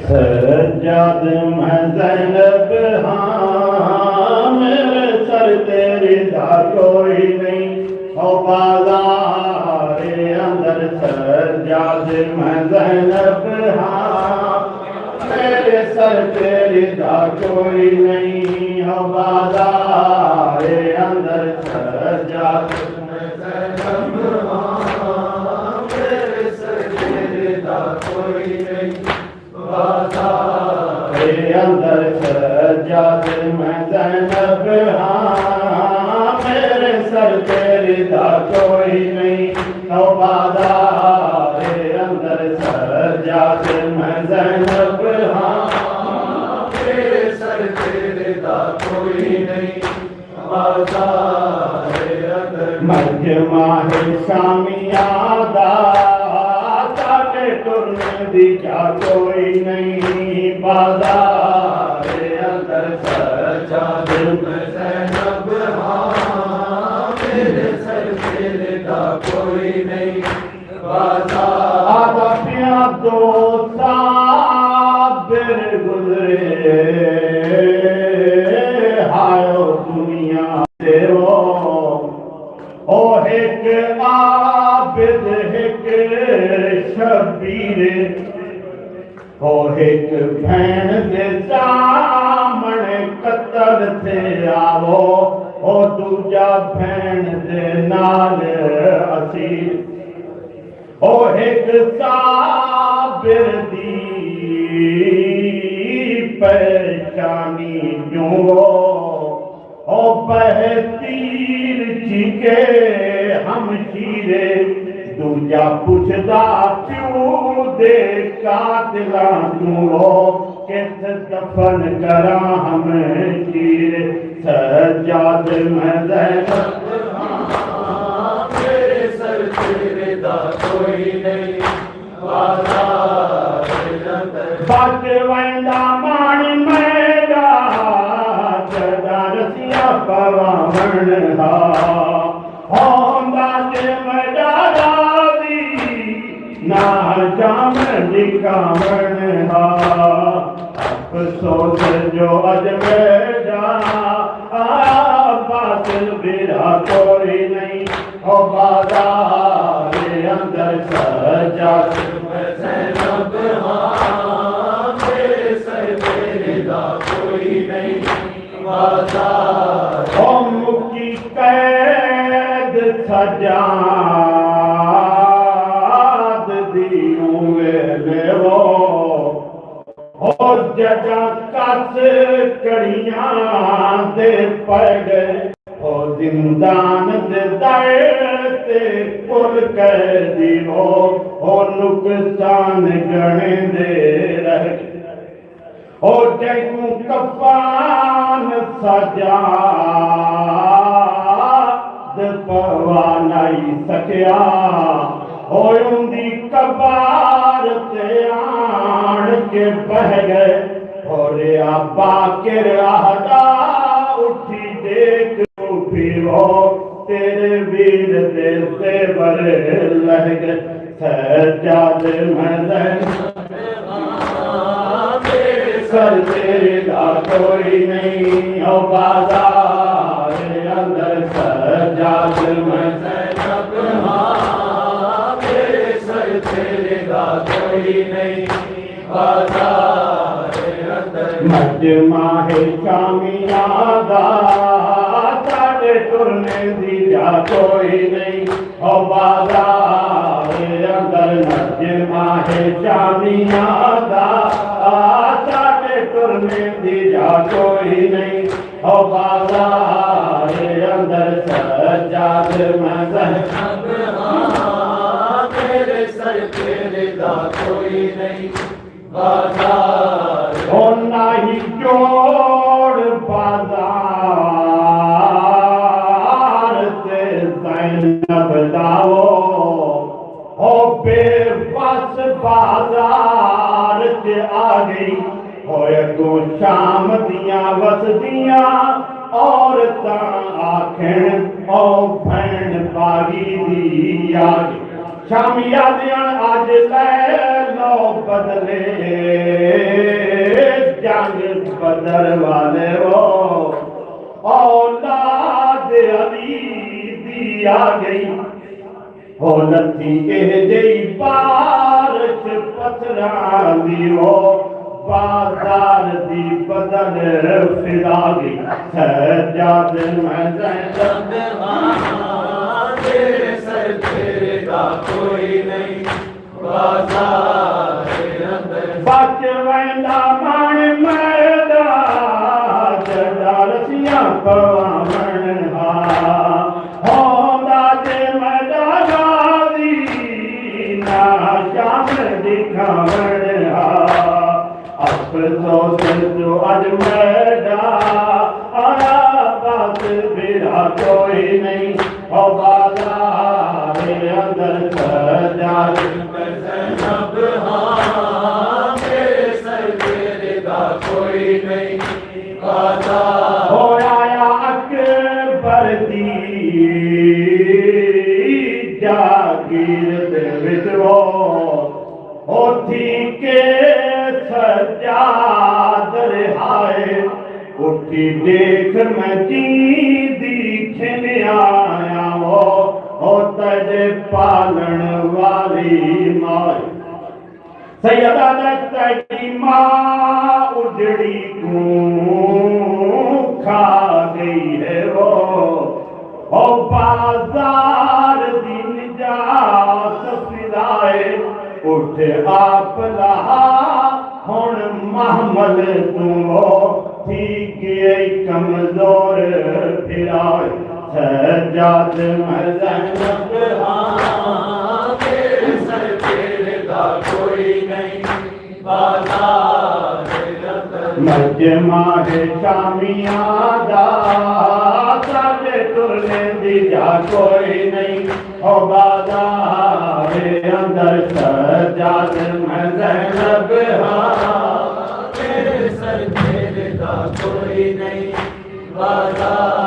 सज्जाद मैं ज़ैनब हाँ मेरे सर तेरी दा कोई नहीं ओ बाज़ारे अंदर सज्जाद मैं ज़ैनब हाँ मेरे सर तेरी दा कोई नहीं ओ बाज़ारे अंदर सज्जाद मैं ज़ैनब हाँ मेरे सर तेरी दा कोई नहीं बाज़ारे अंदर सज्जाद मैं ज़ैनब हाँ मेरे सर तेरी दा कोई नहीं ओ बाज़ारे अंदर सज्जाद मैं ज़ैनब हाँ मेरे सर तेरी दा कोई नहीं बाज़ारे अंदर मजमा शामियादा टुरने दी क्या कोई नहीं बाज़ारे अंदर सज्जाद मैं ज़ैनब हाँ मेरे सर तेरे दा कोई नहीं बाज़ार आधा पिया दो साबिर गुजरे हायो दुनिया से ओ एक आबिद एक शबीर हो एक भैन दे सामने कतर थे आवो ओ दूजा भैन दे नाल असीर ओ एक साबिर दी परेशानी जो ओ बहतीर चीके हम शीरे दूजा पुछदा क्यों दे कातिला तू किस दफन करा हम शीर सज्जाद मैं ज़ैनब मेरे सर तेरे दा कोई नहीं बच वेंदा माणी मेरा जदा रसिया पवावण हा होंदा जे मजारा ना जाम दिखावण हा अफसोस जो अजमेरा बातिल बिरा कोई नहीं ओ बाज़ारे अंदर सज्जाद मैं ज़ैनब हाँ मेरे सर तेरे दा कोई नहीं बाज़ार ओ मुकी कैद सज्जाद और जगह कस कड़ियां दे पड़ गए और जिंदान दे दर ते कुल कर दियो और नुकसान गणे दे रह और जैकू कफान सजा पवा नहीं सकिया होंदी कबार ते आन के बह गए और बाकिर आहदा उठी देख फिरो तेरे वीर दे सेवर लह गए सज्जाद मैं ज़ैनब मेरे सर तेरे दा कोई नहीं ओ बाज़ारे अंदर सज्जाद मैं ज़ैनब हाँ मेरे सर तेरे दा कोई नहीं बाज़ारे अंदर मजमा शामियादा साढ़े टुरने दी जा कोई नहीं ओ बाज़ारे अंदर मजमा शामियादा साढ़े टुरने दी जा कोई नहीं ओ बाज़ारे अंदर सज्जाद मैं ज़ैनब हाँ मेरे सर तेरे दा कोई नहीं बाज़ार हो नहीं जोड़ बाज़ार से ज़ैनब दावो हो बेबस बाज़ार से आ गई हो को शाम दिया वसदियां औरतां आखण ओ भैन बागी दी याद शामिया दियां अज लै लो बदले जंग बदर वाले वो औलाद अली दी आ गई हो लथी एह जई बारिश पत्थरां दी हो बाजार दी बदल फिरा गई सजाद मैं ज़ैनब तेरे सर तेरे का कोई नहीं बाजार अंदर बच वेंदा मन मरदा जड़ा रसियां पवावण हा होंदा जे मदा गादी ना शाम दिखावण हा अफसोस जो अज मैदा आया बात बिरा कोई नहीं हो बाजार अंदर सजाद ज़ैनब हाँ तेरे सर तेरे का कोई नहीं बाजार हो आया अकबर दी जागीर दे विच हो थी के सजाद रिहाए उठी देख मैं जींदी खिन आया हो तेरे पालन वाली माए सैयदा तेरी माँ उजड़ी खा गई है वो बाजार दिन जा सफिदाए उठ आप लहा हुण महमल तू थी गई कमजोर फिराए सजाद मैं ज़ैनब हाँ तेरे सर तेरे का कोई नहीं बाजार अंदर मजमा है शामिया दा साजे तुरने दी जा कोई नहीं हो बाजार अंदर सजाद मैं ज़ैनब तेरे सर तेरे का कोई नहीं बाजार